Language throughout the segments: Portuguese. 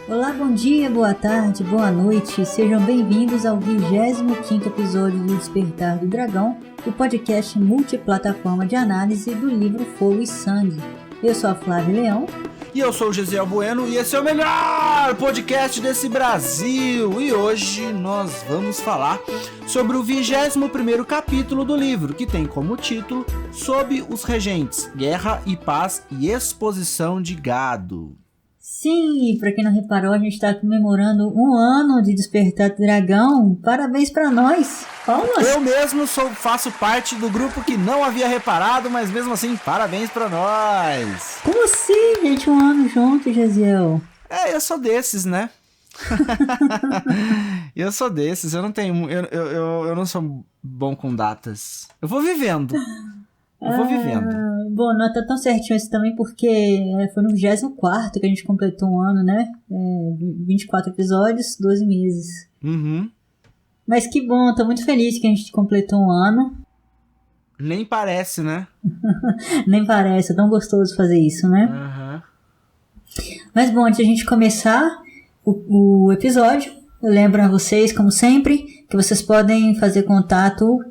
Olá, bom dia, boa tarde, boa noite, sejam bem-vindos ao 25º episódio do Despertar do Dragão, o podcast multiplataforma de análise do livro Fogo e Sangue. Eu sou a Flávia Leão. E eu sou o Gesiel Bueno e esse é o melhor podcast desse Brasil. E hoje nós vamos falar sobre o 21º capítulo do livro, que tem como título Sob os Regentes, Guerra e Paz e Exposição de Gado. Sim, para quem não reparou, a gente está comemorando um ano de Despertar do Dragão. Parabéns para nós! Palmas! Eu mesmo faço parte do grupo que não havia reparado, mas mesmo assim, parabéns para nós! Como assim, gente? Um ano junto, Gesiel? Eu sou desses, né? Eu sou desses, eu não tenho... Eu não sou bom com datas. Eu vou vivendo. Bom, não tá tão certinho isso também porque foi no 24º que a gente completou um ano, né? 24 episódios, 12 meses. Uhum. Mas que bom, tô muito feliz que a gente completou um ano. Nem parece, né? Nem parece, é tão gostoso fazer isso, né? Uhum. Mas bom, antes de a gente começar o episódio, eu lembro a vocês, como sempre, que vocês podem fazer contato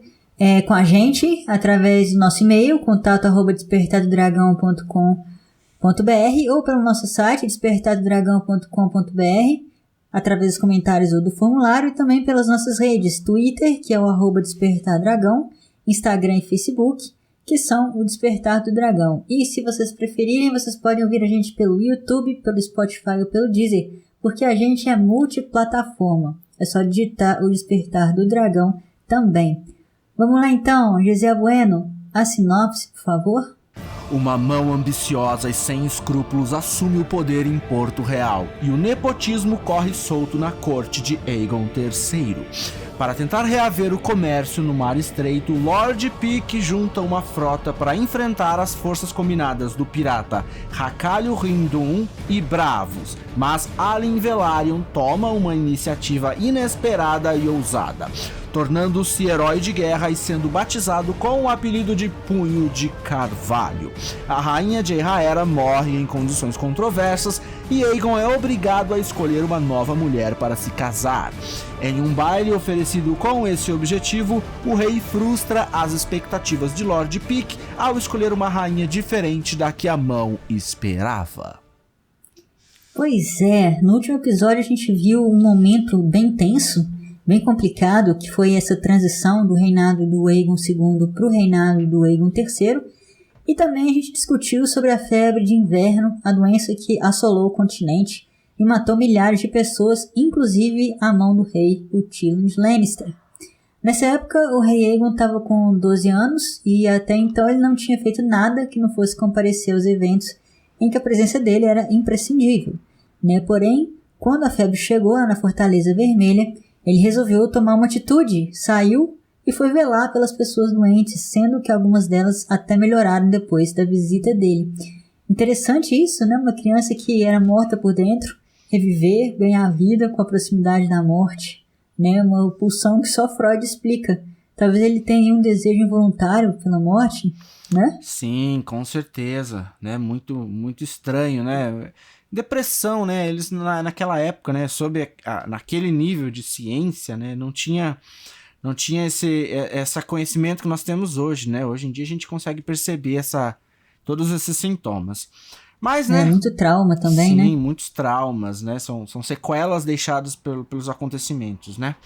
com a gente através do nosso e-mail, contato@despertadodragão.com.br ou pelo nosso site, despertadodragão.com.br, através dos comentários ou do formulário, e também pelas nossas redes, Twitter, que é o @despertardragão, Instagram e Facebook, que são o Despertar do Dragão. E se vocês preferirem, vocês podem ouvir a gente pelo YouTube, pelo Spotify ou pelo Deezer, porque a gente é multiplataforma. É só digitar o Despertar do Dragão também. Vamos lá então, Gesiel Bueno, a sinopse, por favor. Uma mão ambiciosa e sem escrúpulos assume o poder em Porto Real e o nepotismo corre solto na corte de Aegon III. Para tentar reaver o comércio no Mar Estreito, Lord Pique junta uma frota para enfrentar as forças combinadas do pirata Rakhalil Hindun e Bravos, mas Alyn Velaryon toma uma iniciativa inesperada e ousada, tornando-se herói de guerra e sendo batizado com o apelido de Punho de Carvalho. A rainha de Jaehaera morre em condições controversas e Aegon é obrigado a escolher uma nova mulher para se casar. Em um baile oferecido com esse objetivo, o rei frustra as expectativas de Lord Pique ao escolher uma rainha diferente da que a mão esperava. Pois é, no último episódio a gente viu um momento bem tenso, bem complicado, que foi essa transição do reinado do Aegon II para o reinado do Aegon III, e também a gente discutiu sobre a febre de inverno, a doença que assolou o continente e matou milhares de pessoas, inclusive a mão do rei, o Tyrion Lannister. Nessa época, o rei Aegon estava com 12 anos e até então ele não tinha feito nada que não fosse comparecer aos eventos em que a presença dele era imprescindível, né? Porém, quando a febre chegou lá na Fortaleza Vermelha, ele resolveu tomar uma atitude, saiu e foi velar pelas pessoas doentes, sendo que algumas delas até melhoraram depois da visita dele. Interessante isso, né? Uma criança que era morta por dentro, reviver, ganhar vida com a proximidade da morte, né? Uma pulsão que só Freud explica. Talvez ele tenha um desejo involuntário pela morte, né? Sim, com certeza, né? Muito estranho, né? Depressão, né? Eles naquela época, né? Naquele nível de ciência, né? Não tinha esse conhecimento que nós temos hoje, né? Hoje em dia a gente consegue perceber todos esses sintomas. Mas, né? Muito trauma também, sim, né? Sim, muitos traumas, né? São sequelas deixadas pelos acontecimentos, né?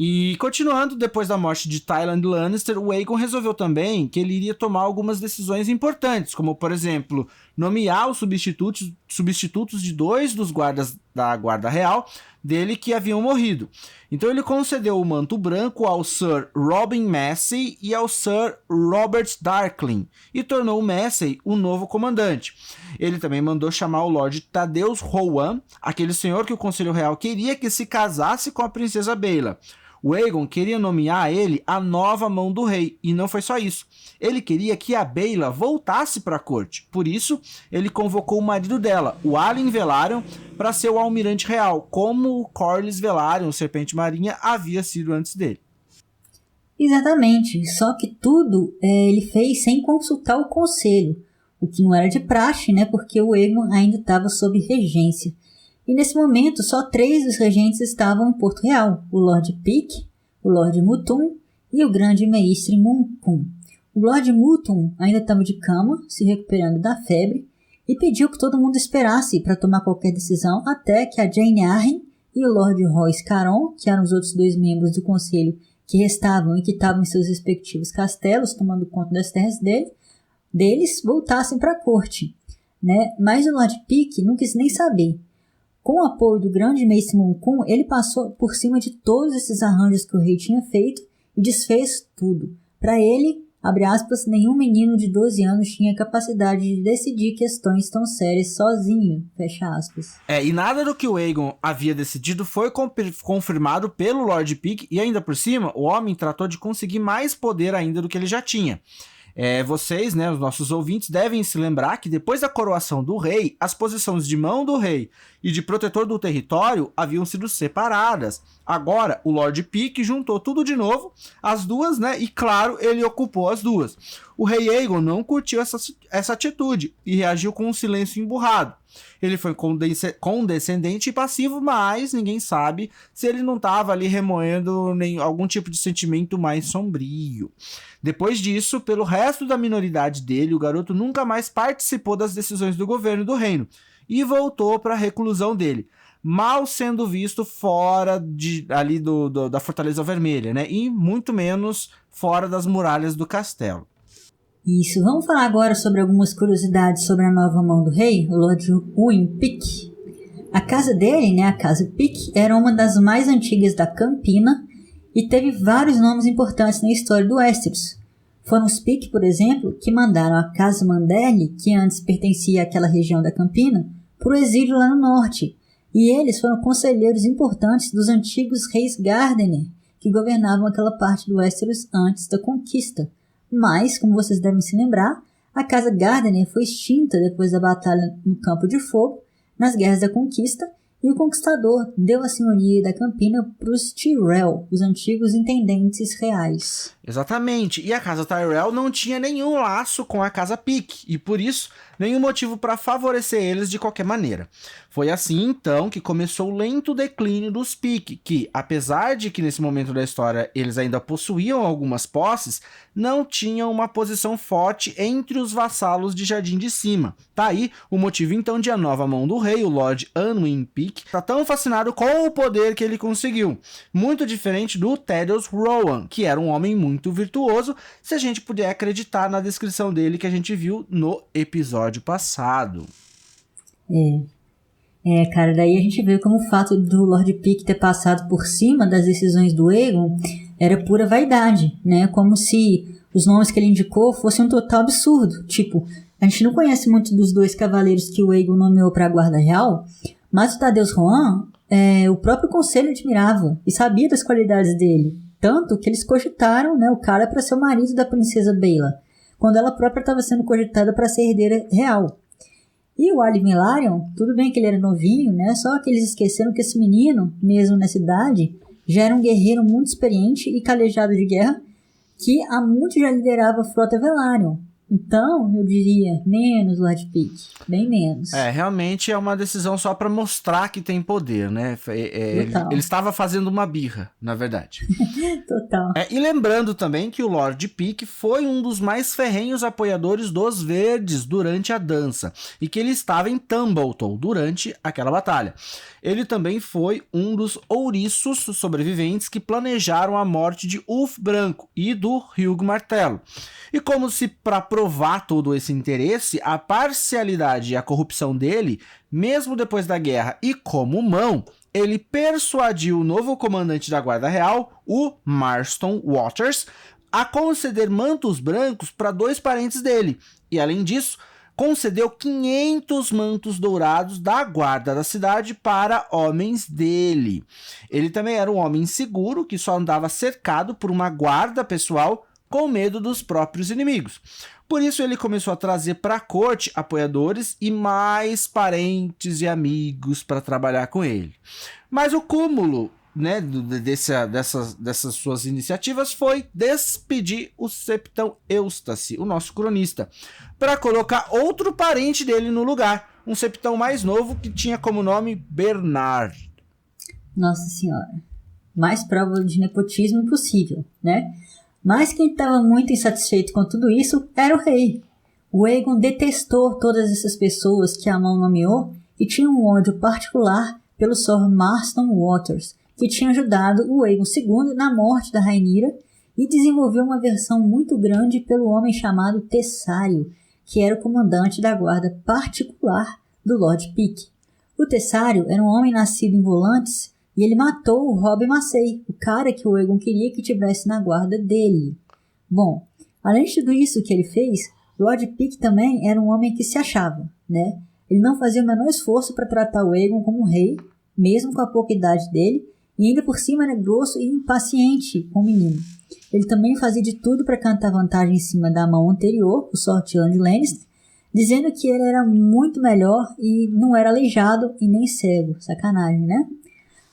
E continuando, depois da morte de Tyrion Lannister, o Aegon resolveu também que ele iria tomar algumas decisões importantes, como, por exemplo, nomear os substitutos de 2 dos guardas da Guarda Real dele que haviam morrido. Então ele concedeu o manto branco ao Sir Robin Massey e ao Sir Robert Darkling e tornou Massey o novo comandante. Ele também mandou chamar o Lord Thaddeus Rohan, aquele senhor que o Conselho Real queria que se casasse com a princesa Baela. O Aegon queria nomear ele a nova mão do rei, e não foi só isso. Ele queria que a Baela voltasse para a corte. Por isso, ele convocou o marido dela, o Alyn Velaryon, para ser o almirante real, como o Corlys Velaryon, o Serpente Marinha, havia sido antes dele. Exatamente, só que tudo ele fez sem consultar o conselho, o que não era de praxe, né, porque o Aegon ainda estava sob regência. E nesse momento, só 3 dos regentes estavam em Porto Real, o Lord Pique, o Lord Mutum e o grande mestre Muncum. O Lord Mutum ainda estava de cama, se recuperando da febre, e pediu que todo mundo esperasse para tomar qualquer decisão até que a Jane Arryn e o Lord Royce Caron, que eram os outros 2 membros do conselho que restavam e que estavam em seus respectivos castelos, tomando conta das terras deles, voltassem para a corte. Né? Mas o Lord Pique não quis nem saber. Com o apoio do grande mestre Muncum, ele passou por cima de todos esses arranjos que o rei tinha feito e desfez tudo. Para ele, abre aspas, nenhum menino de 12 anos tinha capacidade de decidir questões tão sérias sozinho, fecha aspas. E nada do que o Aegon havia decidido foi confirmado pelo Lord Pique, e ainda por cima, o homem tratou de conseguir mais poder ainda do que ele já tinha. Vocês, né, os nossos ouvintes, devem se lembrar que depois da coroação do rei, as posições de mão do rei e de protetor do território haviam sido separadas. Agora, o Lord Pique juntou tudo de novo, as duas, né, e claro, ele ocupou as duas. O rei Aegon não curtiu essa atitude e reagiu com um silêncio emburrado. Ele foi condescendente e passivo, mas ninguém sabe se ele não estava ali remoendo algum tipo de sentimento mais sombrio. Depois disso, pelo resto da minoridade dele, o garoto nunca mais participou das decisões do governo do reino e voltou para a reclusão dele, mal sendo visto fora ali da Fortaleza Vermelha, né? E muito menos fora das muralhas do castelo. Isso, vamos falar agora sobre algumas curiosidades sobre a nova mão do rei, o Lord Owen Pique. A casa dele, né, a casa Pique, era uma das mais antigas da Campina e teve vários nomes importantes na história do Westeros. Foram os Pique, por exemplo, que mandaram a casa Manderly, que antes pertencia àquela região da Campina, para o exílio lá no norte. E eles foram conselheiros importantes dos antigos reis Gardener, que governavam aquela parte do Westeros antes da conquista. Mas, como vocês devem se lembrar, a casa Gardener foi extinta depois da batalha no Campo de Fogo, nas Guerras da Conquista, e o conquistador deu a senhoria da Campina para os Tyrell, os antigos intendentes reais. Exatamente, e a casa Tyrell não tinha nenhum laço com a casa Pique, e por isso, nenhum motivo para favorecer eles de qualquer maneira. Foi assim, então, que começou o lento declínio dos Pique, que, apesar de que nesse momento da história eles ainda possuíam algumas posses, não tinham uma posição forte entre os vassalos de Jardim de Cima. Tá aí o motivo, então, de a nova mão do rei, o Lord Anwin Pique, tá tão fascinado com o poder que ele conseguiu. Muito diferente do Thaddeus Rowan, que era um homem muito virtuoso, se a gente puder acreditar na descrição dele que a gente viu no episódio passado. Cara, daí a gente vê como o fato do Lord Pique ter passado por cima das decisões do Aegon era pura vaidade, né? Como se os nomes que ele indicou fossem um total absurdo. Tipo, a gente não conhece muito dos 2 cavaleiros que o Aegon nomeou para a Guarda Real, mas o Thaddeus Rohan, o próprio conselho admirava e sabia das qualidades dele. Tanto que eles cogitaram, né, o cara para ser o marido da princesa Baela, quando ela própria estava sendo cogitada para ser herdeira real. E o Ali Velaryon, tudo bem que ele era novinho, né? Só que eles esqueceram que esse menino, mesmo nessa idade, já era um guerreiro muito experiente e calejado de guerra, que há muito já liderava a frota Velaryon. Então, eu diria, menos Lord Pique, bem menos. Realmente é uma decisão só para mostrar que tem poder, né? Ele estava fazendo uma birra, na verdade. Total. E lembrando também que o Lord Pique foi um dos mais ferrenhos apoiadores dos Verdes durante a dança, e que ele estava em Tumbleton durante aquela batalha. Ele também foi um dos ouriços sobreviventes que planejaram a morte de Ulf Branco e do Hugh Martelo. E como se para provar todo esse interesse, a parcialidade e a corrupção dele, mesmo depois da guerra e como mão, ele persuadiu o novo comandante da Guarda Real, o Marston Waters, a conceder mantos brancos para 2 parentes dele. E além disso, concedeu 500 mantos dourados da guarda da cidade para homens dele. Ele também era um homem seguro que só andava cercado por uma guarda pessoal com medo dos próprios inimigos. Por isso ele começou a trazer para a corte apoiadores e mais parentes e amigos para trabalhar com ele. Mas o cúmulo, né, dessas suas iniciativas foi despedir o Septão Eustace, o nosso cronista, para colocar outro parente dele no lugar, um septão mais novo que tinha como nome Bernard. Nossa senhora, mais prova de nepotismo impossível, né? Mas quem estava muito insatisfeito com tudo isso era o rei. O Aegon detestou todas essas pessoas que a mão nomeou e tinha um ódio particular pelo Sir Marston Waters, que tinha ajudado o Aegon II na morte da Rhaenyra e desenvolveu uma aversão muito grande pelo homem chamado Tessário, que era o comandante da guarda particular do Lord Pycelle. O Tessário era um homem nascido em Volantis e ele matou o Robb Marseille, o cara que o Aegon queria que tivesse na guarda dele. Bom, além de tudo isso que ele fez, Lord Pycelle também era um homem que se achava, né? Ele não fazia o menor esforço para tratar o Aegon como um rei, mesmo com a pouca idade dele, e ainda por cima era grosso e impaciente com o menino. Ele também fazia de tudo para cantar vantagem em cima da mão anterior, o Sr. Tyrion Lannister, dizendo que ele era muito melhor e não era aleijado e nem cego. Sacanagem, né?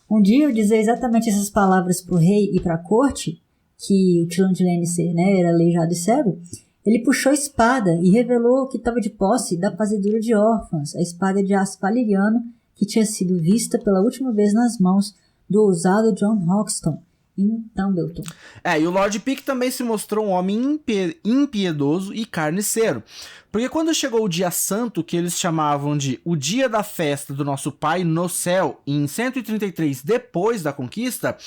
Um dia eu dizer exatamente essas palavras para o rei e para a corte, que o Tyrion Lannister, né, era aleijado e cego, ele puxou a espada e revelou que estava de posse da fazedura de órfãos, a espada de aço valeriano que tinha sido vista pela última vez nas mãos do ousado Jon Hoxton em Tumbleton. E o Lord Pycelle também se mostrou um homem impiedoso e carniceiro. Porque quando chegou o dia santo, que eles chamavam de o dia da festa do nosso pai no céu, em 133 depois da conquista,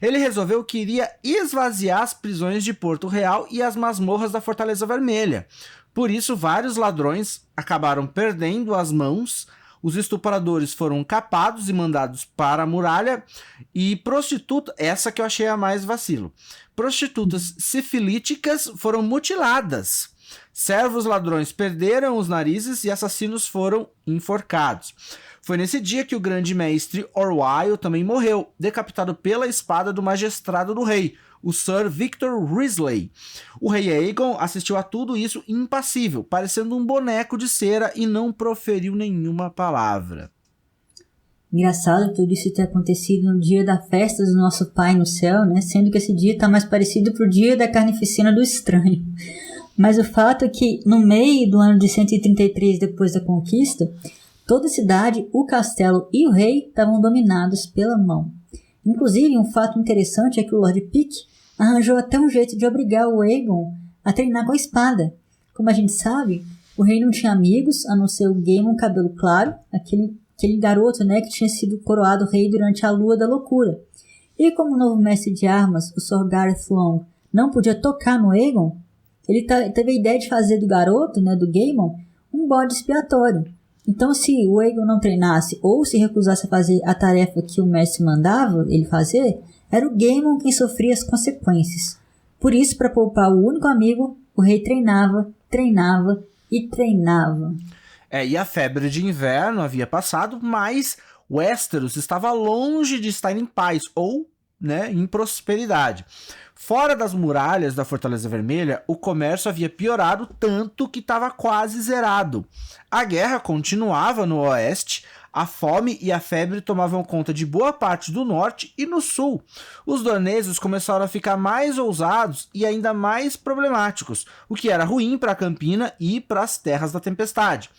ele resolveu que iria esvaziar as prisões de Porto Real e as masmorras da Fortaleza Vermelha. Por isso, vários ladrões acabaram perdendo as mãos. Os estupradores foram capados e mandados para a muralha e prostitutas, essa que eu achei a mais vacilo, prostitutas sifilíticas foram mutiladas. Servos ladrões perderam os narizes e assassinos foram enforcados. Foi nesse dia que o grande mestre Orwyle também morreu, decapitado pela espada do magistrado do rei, o Sir Victor Risley. O rei Aegon assistiu a tudo isso impassível, parecendo um boneco de cera e não proferiu nenhuma palavra. Engraçado tudo isso ter acontecido no dia da festa do nosso pai no céu, né? Sendo que esse dia está mais parecido pro dia da carnificina do estranho. Mas o fato é que no meio do ano de 133 depois da conquista, toda a cidade, o castelo e o rei estavam dominados pela mão. Inclusive, um fato interessante é que o Lord Pycelle arranjou até um jeito de obrigar o Aegon a treinar com a espada. Como a gente sabe, o rei não tinha amigos, a não ser o Gaemon Cabelo Claro, aquele garoto, né, que tinha sido coroado rei durante a Lua da Loucura. E como o novo mestre de armas, o Sr. Gareth Long, não podia tocar no Aegon, ele teve a ideia de fazer do garoto, né, do Gaemon, um bode expiatório. Então, se o Aegon não treinasse ou se recusasse a fazer a tarefa que o mestre mandava ele fazer, era o Gaemon quem sofria as consequências. Por isso, para poupar o único amigo, o rei treinava, treinava e treinava. E a febre de inverno havia passado, mas Westeros estava longe de estar em paz ou, né, em prosperidade. Fora das muralhas da Fortaleza Vermelha, o comércio havia piorado tanto que estava quase zerado. A guerra continuava no oeste, a fome e a febre tomavam conta de boa parte do norte e no sul. Os daneses começaram a ficar mais ousados e ainda mais problemáticos, o que era ruim para a Campina e para as Terras da Tempestade.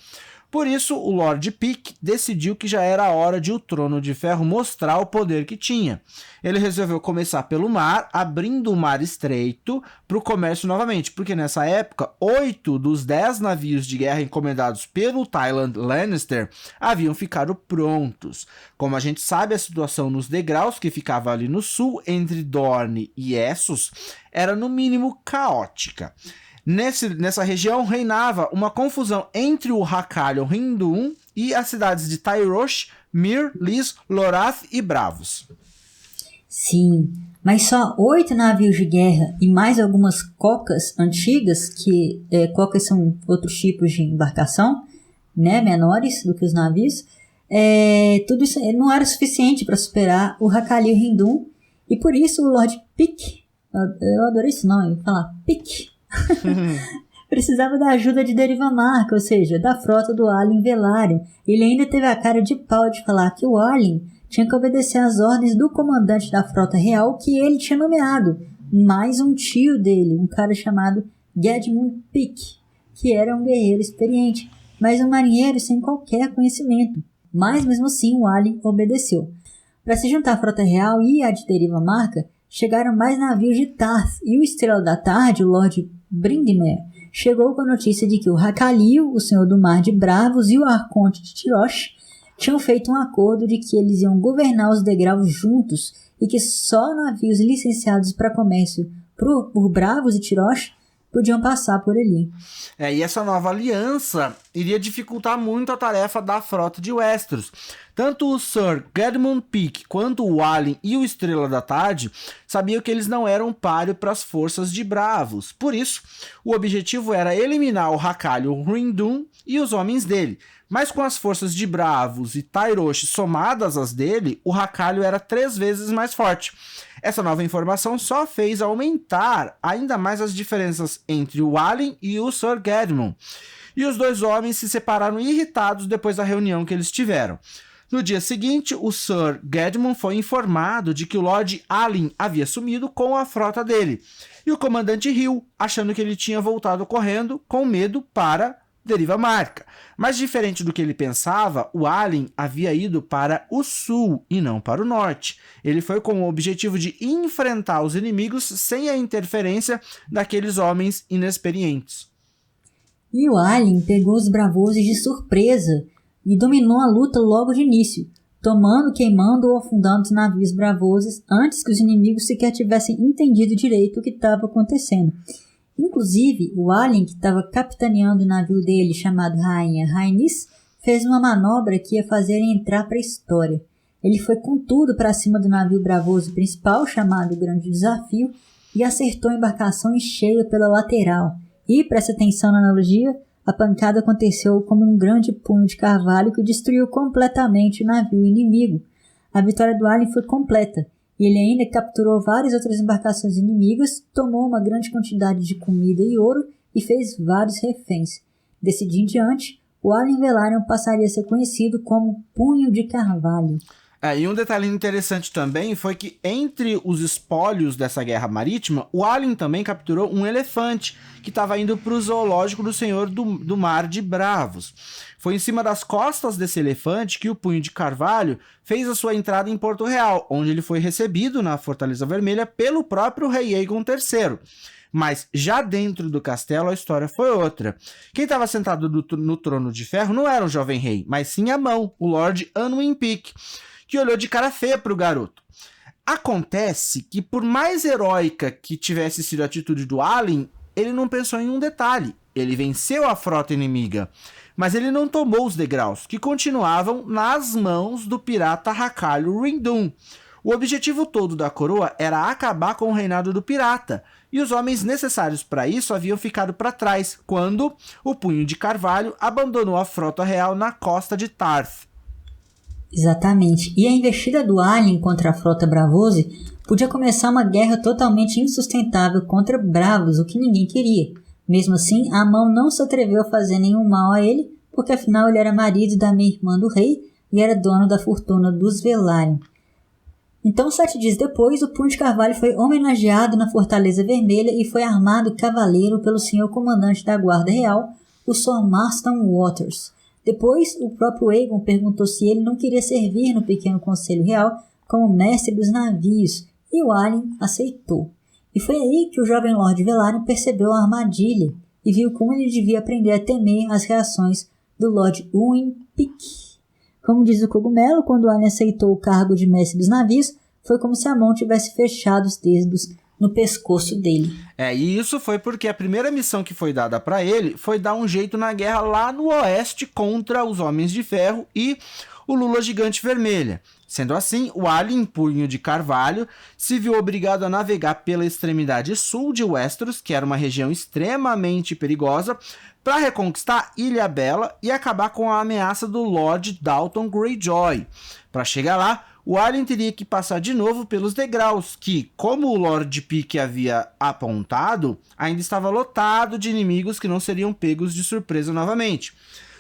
Por isso, o Lord Pycelle decidiu que já era a hora de o Trono de Ferro mostrar o poder que tinha. Ele resolveu começar pelo mar, abrindo o mar estreito para o comércio novamente, porque nessa época, 8 dos 10 navios de guerra encomendados pelo Tyrion Lannister haviam ficado prontos. Como a gente sabe, a situação nos degraus, que ficava ali no sul, entre Dorne e Essos, era no mínimo caótica. Nessa região reinava uma confusão entre o Hakarion Hindun e as cidades de Tyrosh, Myr, Lys, Lorath e Bravos. Sim, mas só 8 navios de guerra e mais algumas cocas antigas, que cocas são outros tipos de embarcação, né, menores do que os navios, tudo isso não era suficiente para superar o Hakarion Hindun, e por isso o Lord Pycelle, eu adorei esse nome, vou falar Pycelle, precisava da ajuda de Deriva Marca, ou seja, da frota do Arlen Velaryon. Ele ainda teve a cara de pau de falar que o Arlen tinha que obedecer às ordens do comandante da frota real que ele tinha nomeado, mais um tio dele, um cara chamado Gedmund Pycelle, que era um guerreiro experiente. mas um marinheiro sem qualquer conhecimento. Mas mesmo assim o alien obedeceu. Para se juntar à frota real e à de Deriva Marca, chegaram mais navios de Tarth, e o Estrela da Tarde, o Lord Brindimere, chegou com a notícia de que o Hakalil, o Senhor do Mar de Bravos, e o Arconte de Tirosh tinham feito um acordo de que eles iam governar os degraus juntos e que só navios licenciados para comércio por Bravos e Tirosh podiam passar por ali. E essa nova aliança iria dificultar muito a tarefa da frota de Westeros. Tanto o Sir Gedmund Peake quanto o Alyn e o Estrela da Tarde sabiam que eles não eram páreo para as forças de Bravos. Por isso, o objetivo era eliminar o Hakalil Hryndun e os homens dele. Mas com as forças de Bravos e Tyrosh somadas às dele, o Hakalil era 3 vezes mais forte. Essa nova informação só fez aumentar ainda mais as diferenças entre o Alyn e o Sir Gedmund. E os dois homens se separaram irritados depois da reunião que eles tiveram. No dia seguinte, o Sir Gedmund foi informado de que o Lord Alyn havia sumido com a frota dele. E o comandante riu, achando que ele tinha voltado correndo com medo para Deriva Marca. Mas diferente do que ele pensava, o Alyn havia ido para o sul e não para o norte. Ele foi com o objetivo de enfrentar os inimigos sem a interferência daqueles homens inexperientes. E o Alyn pegou os Braavosi de surpresa e dominou a luta logo de início, tomando, queimando ou afundando os navios Braavosis antes que os inimigos sequer tivessem entendido direito o que estava acontecendo. Inclusive, o Alyn, que estava capitaneando o navio dele, chamado Rainha Rhaenys, fez uma manobra que ia fazer ele entrar para a história. Ele foi com tudo para cima do navio Braavosi principal, chamado Grande Desafio, e acertou a embarcação em cheio pela lateral. E, presta atenção na analogia, a pancada aconteceu como um grande punho de carvalho que destruiu completamente o navio inimigo. A vitória do Alyn foi completa. E ele ainda capturou várias outras embarcações inimigas, tomou uma grande quantidade de comida e ouro e fez vários reféns. Desse dia em diante, o Alyn Velaryon passaria a ser conhecido como Punho de Carvalho. E um detalhe interessante também foi que entre os espólios dessa guerra marítima, o Alyn também capturou um elefante que estava indo para o zoológico do Senhor do Mar de Bravos. Foi em cima das costas desse elefante que o Punho de Carvalho fez a sua entrada em Porto Real, onde ele foi recebido na Fortaleza Vermelha pelo próprio rei Aegon III. Mas já dentro do castelo a história foi outra. Quem estava sentado no trono de ferro não era o jovem rei, mas sim a mão, o Lord Anwin Peake, que olhou de cara feia para o garoto. Acontece que, por mais heróica que tivesse sido a atitude do Alyn, ele não pensou em um detalhe. Ele venceu a frota inimiga, mas ele não tomou os degraus, que continuavam nas mãos do pirata Hakalil Hryndun. O objetivo todo da coroa era acabar com o reinado do pirata, e os homens necessários para isso haviam ficado para trás, quando o Punho de Carvalho abandonou a frota real na costa de Tarth. Exatamente. E a investida do Alyn contra a frota Braavosi podia começar uma guerra totalmente insustentável contra Bravos, o que ninguém queria. Mesmo assim, a mão não se atreveu a fazer nenhum mal a ele, porque afinal ele era marido da meia-irmã do rei e era dono da fortuna dos Velaryon. Então, 7 dias depois, o Punho de Carvalho foi homenageado na Fortaleza Vermelha e foi armado cavaleiro pelo senhor comandante da Guarda Real, o Sir Marston Waters. Depois, o próprio Aegon perguntou se ele não queria servir no pequeno Conselho Real como mestre dos navios, e o Alyn aceitou. E foi aí que o jovem Lord Velaryon percebeu a armadilha e viu como ele devia aprender a temer as reações do Lord Anwin Peake. Como diz o Cogumelo, quando o Alyn aceitou o cargo de mestre dos navios, foi como se a mão tivesse fechado os dedos no pescoço dele. E isso foi porque a primeira missão que foi dada para ele foi dar um jeito na guerra lá no oeste contra os Homens de Ferro e o Lula Gigante Vermelha. Sendo assim, o Alyn Punho de Carvalho se viu obrigado a navegar pela extremidade sul de Westeros, que era uma região extremamente perigosa, para reconquistar Ilhabela e acabar com a ameaça do Lord Dalton Greyjoy. Para chegar lá, o Alyn teria que passar de novo pelos degraus, que, como o Lord Peake havia apontado, ainda estava lotado de inimigos que não seriam pegos de surpresa novamente.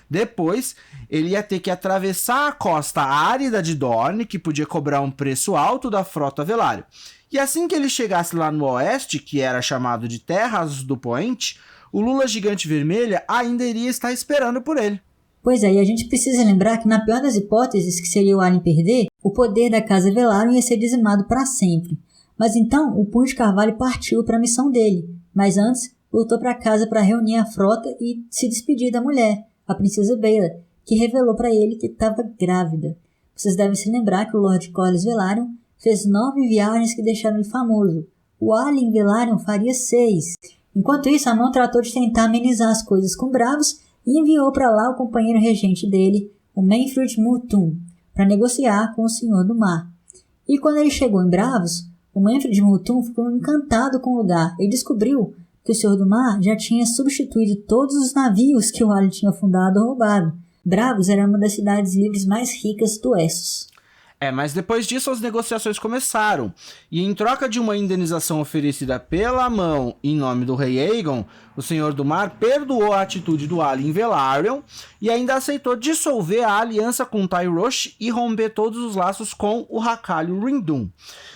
Depois, ele ia ter que atravessar a costa árida de Dorne, que podia cobrar um preço alto da frota Velaryon. E assim que ele chegasse lá no oeste, que era chamado de Terras do Poente, o Lula Gigante Vermelha ainda iria estar esperando por ele. Pois é, e a gente precisa lembrar que na pior das hipóteses, que seria o Alien perder, o poder da Casa Velaryon ia ser dizimado para sempre. Mas então, o Punho de Carvalho partiu para a missão dele, mas antes voltou para casa para reunir a frota e se despedir da mulher, a princesa Baela, que revelou para ele que estava grávida. Vocês devem se lembrar que o Lord Corlys Velaryon fez 9 viagens que deixaram ele famoso. O Alien Velaryon faria 6. Enquanto isso, Amon tratou de tentar amenizar as coisas com Bravos e enviou para lá o companheiro regente dele, o Manfred Multum, para negociar com o Senhor do Mar. E quando ele chegou em Bravos, o Manfred Multum ficou encantado com o lugar e descobriu que o Senhor do Mar já tinha substituído todos os navios que o Alien tinha fundado ou roubado. Bravos era uma das cidades livres mais ricas do Essos. Mas depois disso as negociações começaram, e em troca de uma indenização oferecida pela mão em nome do rei Aegon, o Senhor do Mar perdoou a atitude do Alien Velaryon e ainda aceitou dissolver a aliança com Tyrosh e romper todos os laços com o Racalho Rindum.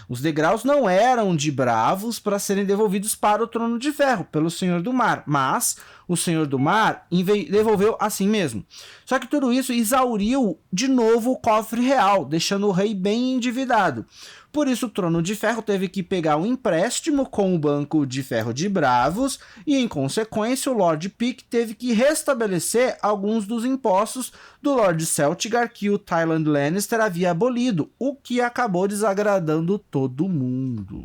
Os degraus não eram de Bravos para serem devolvidos para o Trono de Ferro pelo Senhor do Mar, mas o Senhor do Mar devolveu assim mesmo. Só que tudo isso exauriu de novo o cofre real, deixando o rei bem endividado. Por isso o Trono de Ferro teve que pegar um empréstimo com o Banco de Ferro de Bravos e, em consequência, o Lord Pyke teve que restabelecer alguns dos impostos do Lord Celtigar que o Tyland Lannister havia abolido, o que acabou desagradando todo mundo.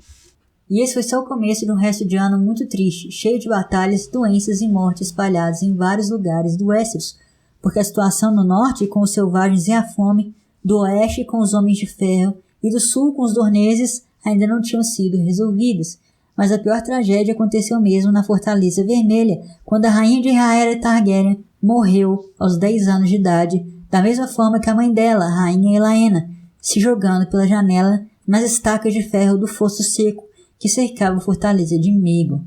E esse foi só o começo de um resto de ano muito triste, cheio de batalhas, doenças e mortes espalhadas em vários lugares do Westeros, porque a situação no norte com os selvagens e a fome, do oeste com os homens de ferro e do sul com os dorneses ainda não tinham sido resolvidas. Mas a pior tragédia aconteceu mesmo na Fortaleza Vermelha, quando a rainha de Rhaenyra Targaryen morreu aos 10 anos de idade, da mesma forma que a mãe dela, a rainha Elaena, se jogando pela janela nas estacas de ferro do fosso seco que cercava a Fortaleza de Meagon.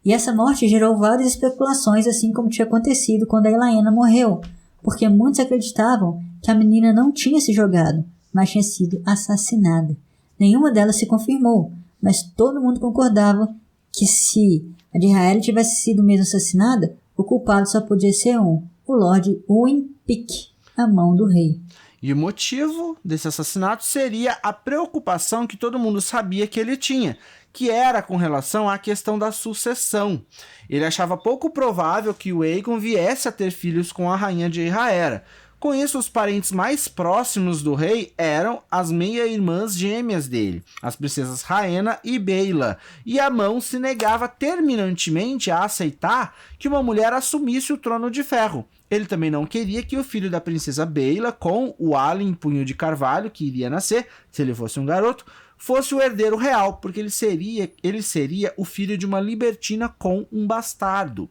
E essa morte gerou várias especulações, assim como tinha acontecido quando a Elaena morreu, porque muitos acreditavam que a menina não tinha se jogado, mas tinha sido assassinada. Nenhuma delas se confirmou, mas todo mundo concordava que se a de Rhaenyra tivesse sido mesmo assassinada, o culpado só podia ser o Lord Owen Pyke, a mão do rei. E o motivo desse assassinato seria a preocupação que todo mundo sabia que ele tinha, que era com relação à questão da sucessão. Ele achava pouco provável que o Aegon viesse a ter filhos com a rainha de Rhaenyra. Com isso, os parentes mais próximos do rei eram as meia-irmãs gêmeas dele, as princesas Rhaena e Baela, e a mão se negava terminantemente a aceitar que uma mulher assumisse o Trono de Ferro. Ele também não queria que o filho da princesa Baela, com o Alien Punho de Carvalho, que iria nascer, se ele fosse um garoto, fosse o herdeiro real, porque ele seria o filho de uma libertina com um bastardo.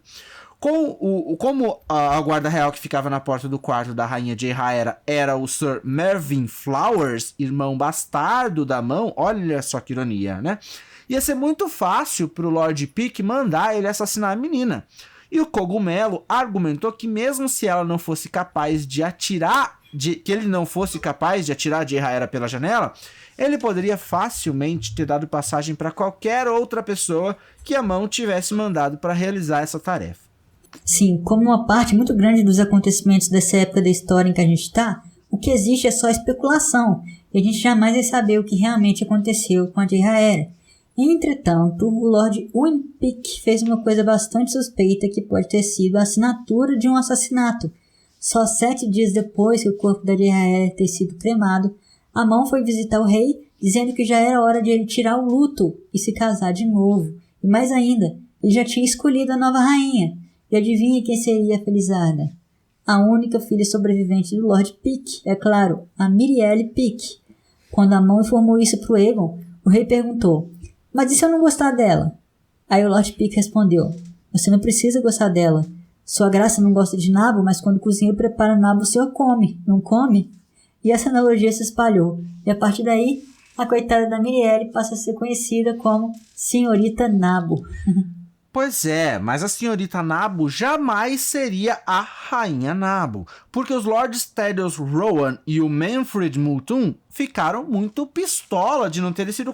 Como a guarda real que ficava na porta do quarto da rainha de Rhaenyra era o Sir Mervyn Flowers, irmão bastardo da mão, olha só que ironia, né? Ia ser muito fácil pro Lord Pyke mandar ele assassinar a menina. E o Cogumelo argumentou que mesmo se ela não fosse capaz de que ele não fosse capaz de atirar de Rhaenyra pela janela, ele poderia facilmente ter dado passagem para qualquer outra pessoa que a mão tivesse mandado para realizar essa tarefa. Sim, como uma parte muito grande dos acontecimentos dessa época da história em que a gente está, o que existe é só especulação, e a gente jamais vai saber o que realmente aconteceu com a de Rhaenyra. Entretanto, o Lord Owen Pyke fez uma coisa bastante suspeita que pode ter sido a assinatura de um assassinato. Só 7 dias depois que o corpo da de Rhaenyra ter sido cremado, a mão foi visitar o rei, dizendo que já era hora de ele tirar o luto e se casar de novo. E mais ainda, ele já tinha escolhido a nova rainha. E adivinha quem seria a Felizarda? A única filha sobrevivente do Lord Pyke, é claro, a Mirielle Pyke. Quando a mão informou isso para o Aegon, o rei perguntou: "Mas e se eu não gostar dela?" Aí o Lord Pyke respondeu: "Você não precisa gostar dela. Sua graça não gosta de nabo, mas quando cozinha e prepara o nabo o senhor come, não come?" E essa analogia se espalhou. E a partir daí, a coitada da Mirielle passa a ser conhecida como Senhorita Nabo. Pois é, mas a senhorita Nabo jamais seria a rainha Nabo, porque os Lords Thaddeus Rowan e o Manfred Multum ficaram muito pistola de não terem sido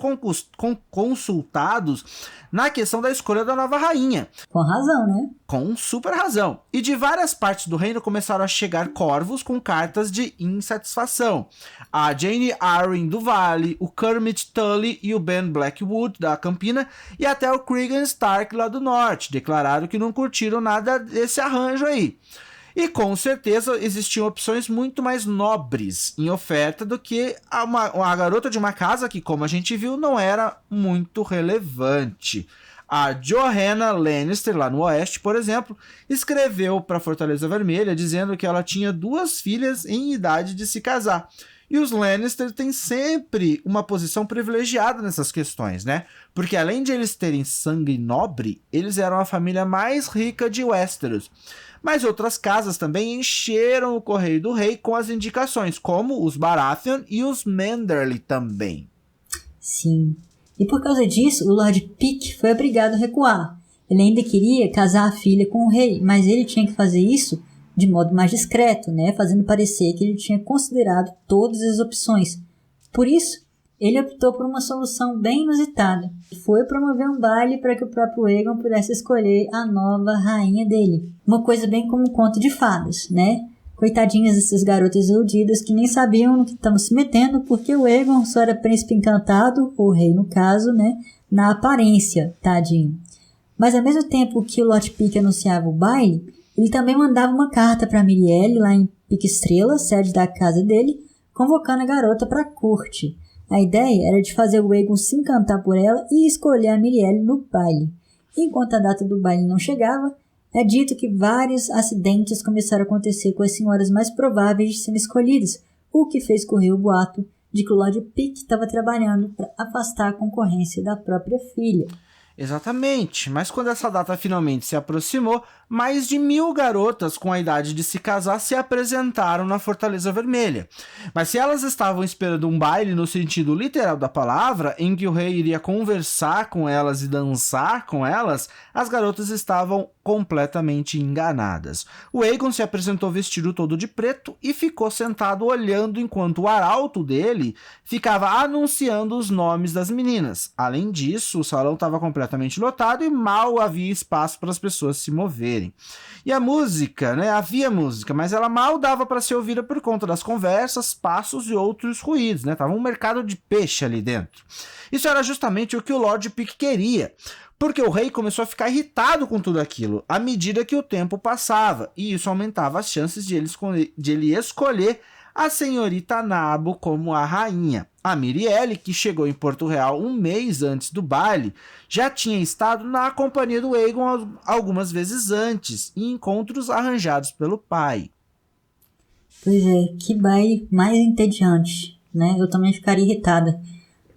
consultados na questão da escolha da nova rainha. Com razão, né? Com super razão. E de várias partes do reino começaram a chegar corvos com cartas de insatisfação. A Jane Arryn do Vale, o Kermit Tully e o Ben Blackwood da Campina e até o Cregan Stark lá do Norte declararam que não curtiram nada desse arranjo aí. E com certeza existiam opções muito mais nobres em oferta do que a garota de uma casa que, como a gente viu, não era muito relevante. A Johanna Lannister, lá no Oeste, por exemplo, escreveu para Fortaleza Vermelha dizendo que ela tinha 2 filhas em idade de se casar. E os Lannister têm sempre uma posição privilegiada nessas questões, né? Porque além de eles terem sangue nobre, eles eram a família mais rica de Westeros. Mas outras casas também encheram o correio do rei com as indicações, como os Baratheon e os Manderly também. Sim. E por causa disso, o Lord Pick foi obrigado a recuar. Ele ainda queria casar a filha com o rei, mas ele tinha que fazer isso de modo mais discreto, né? Fazendo parecer que ele tinha considerado todas as opções. Por isso, ele optou por uma solução bem inusitada. Foi promover um baile para que o próprio Aegon pudesse escolher a nova rainha dele. Uma coisa bem como um conto de fadas, né? Coitadinhas dessas garotas iludidas que nem sabiam no que estavam se metendo, porque o Aegon só era príncipe encantado, ou rei no caso, né? Na aparência, tadinho. Mas ao mesmo tempo que o Lord Pick anunciava o baile, ele também mandava uma carta para Mirielle, lá em Pique Estrela, sede da casa dele, convocando a garota para a corte. A ideia era de fazer o Aegon se encantar por ela e escolher a Mirielle no baile. Enquanto a data do baile não chegava, é dito que vários acidentes começaram a acontecer com as senhoras mais prováveis de serem escolhidas, o que fez correr o boato de que o Lord Pick estava trabalhando para afastar a concorrência da própria filha. Exatamente, mas quando essa data finalmente se aproximou, mais de 1000 garotas com a idade de se casar se apresentaram na Fortaleza Vermelha. Mas se elas estavam esperando um baile no sentido literal da palavra, em que o rei iria conversar com elas e dançar com elas, as garotas estavam completamente enganadas. O Aegon se apresentou vestido todo de preto e ficou sentado olhando enquanto o arauto dele ficava anunciando os nomes das meninas. Além disso, o salão estava completamente lotado e mal havia espaço para as pessoas se moverem. E a música, né? Havia música, mas ela mal dava para ser ouvida por conta das conversas, passos e outros ruídos, né? Tava um mercado de peixe ali dentro. Isso era justamente o que o Lord Pick queria, porque o rei começou a ficar irritado com tudo aquilo à medida que o tempo passava, e isso aumentava as chances de ele escolher a senhorita Nabo como a rainha. A Mirielle, que chegou em Porto Real um mês antes do baile, já tinha estado na companhia do Aegon algumas vezes antes, em encontros arranjados pelo pai. Pois é, que baile mais entediante, né? Eu também ficaria irritada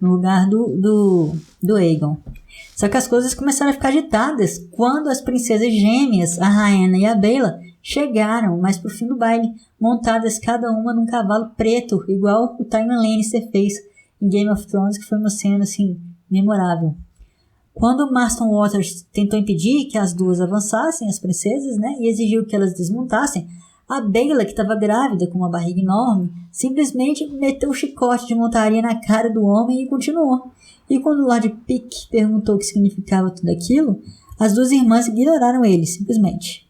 no lugar do Aegon. Só que as coisas começaram a ficar agitadas quando as princesas gêmeas, a Rhaena e a Baela, chegaram mais pro fim do baile, montadas cada uma num cavalo preto, igual o Tywin Lannister fez em Game of Thrones, que foi uma cena, assim, memorável. Quando Marston Waters tentou impedir que as duas avançassem, as princesas, né, e exigiu que elas desmontassem, a Baela, que estava grávida com uma barriga enorme, simplesmente meteu o chicote de montaria na cara do homem e continuou. E quando o Lord Pick perguntou o que significava tudo aquilo, as duas irmãs ignoraram ele, simplesmente.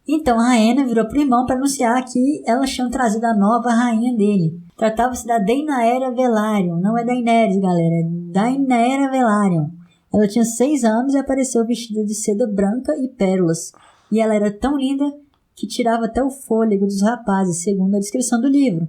Então a Rhaena virou pro irmão para anunciar que elas tinham trazido a nova rainha dele. Tratava-se da Daenerys Velaryon, não é Daenerys, galera, é Daenerys Velaryon. Ela tinha 6 anos e apareceu vestida de seda branca e pérolas. E ela era tão linda que tirava até o fôlego dos rapazes, segundo a descrição do livro.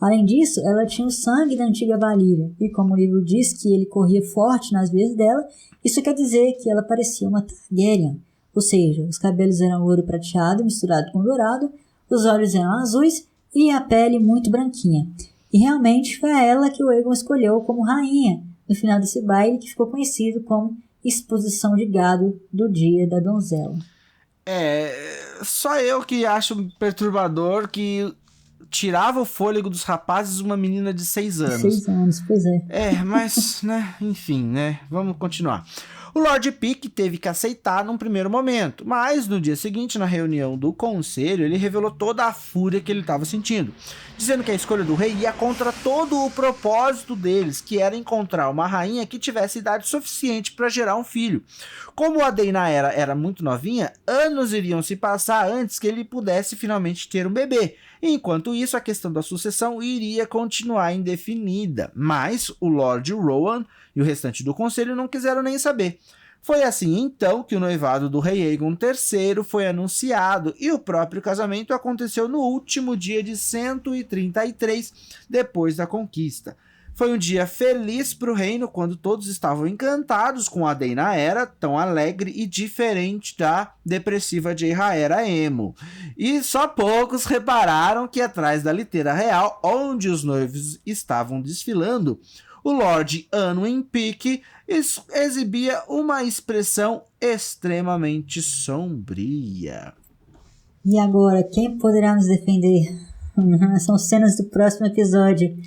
Além disso, ela tinha o sangue da antiga Valíria, e como o livro diz que ele corria forte nas veias dela, isso quer dizer que ela parecia uma Targaryen. Ou seja, os cabelos eram ouro prateado misturado com dourado, os olhos eram azuis e a pele muito branquinha. E realmente foi a ela que o Aegon escolheu como rainha no final desse baile, que ficou conhecido como Exposição de Gado do Dia da Donzela. Só eu que acho perturbador que tirava o fôlego dos rapazes uma menina de 6 anos. 6 anos, pois é. Mas, né, enfim, né, vamos continuar. O Lord Pique teve que aceitar num primeiro momento, mas no dia seguinte, na reunião do conselho, ele revelou toda a fúria que ele estava sentindo, dizendo que a escolha do rei ia contra todo o propósito deles, que era encontrar uma rainha que tivesse idade suficiente para gerar um filho. Como a Daenerys era muito novinha, anos iriam se passar antes que ele pudesse finalmente ter um bebê. Enquanto isso, a questão da sucessão iria continuar indefinida, mas o Lord Rowan e o restante do conselho não quiseram nem saber. Foi assim então que o noivado do rei Aegon III foi anunciado e o próprio casamento aconteceu no último dia de 133 depois da conquista. Foi um dia feliz para o reino quando todos estavam encantados com a Daenerys, tão alegre e diferente da depressiva Jeyraera emo. E só poucos repararam que atrás da liteira real, onde os noivos estavam desfilando, o Lord Anwin Pique exibia uma expressão extremamente sombria. E agora, quem poderá nos defender? São cenas do próximo episódio.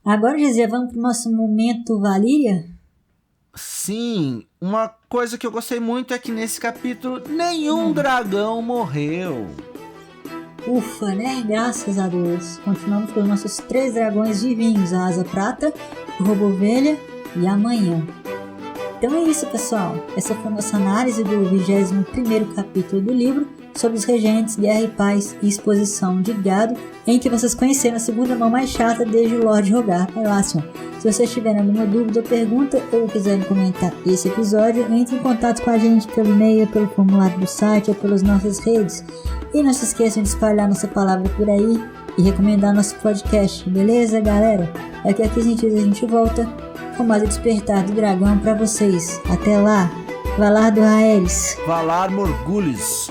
Agora, Gisele, vamos para o nosso momento Valíria? Sim, uma coisa que eu gostei muito é que nesse capítulo nenhum dragão morreu. Ufa, né? Graças a Deus. Continuamos com os nossos 3 dragões divinos, a Asa Prata, o Roubo Ovelha e a Manhã. Então é isso, pessoal. Essa foi a nossa análise do 21º capítulo do livro sobre os regentes, guerra e paz e exposição de gado, em que vocês conheceram a segunda mão mais chata desde o Lorde Rogar Baratheon. Se vocês tiverem alguma dúvida ou pergunta ou quiserem comentar esse episódio, entre em contato com a gente pelo e-mail, pelo formulário do site ou pelas nossas redes. E não se esqueçam de espalhar nossa palavra por aí e recomendar nosso podcast, beleza, galera? Daqui a 15 dias a gente volta com mais o Despertar do Dragão pra vocês. Até lá, Valar do Raelis. Valar Morghulis.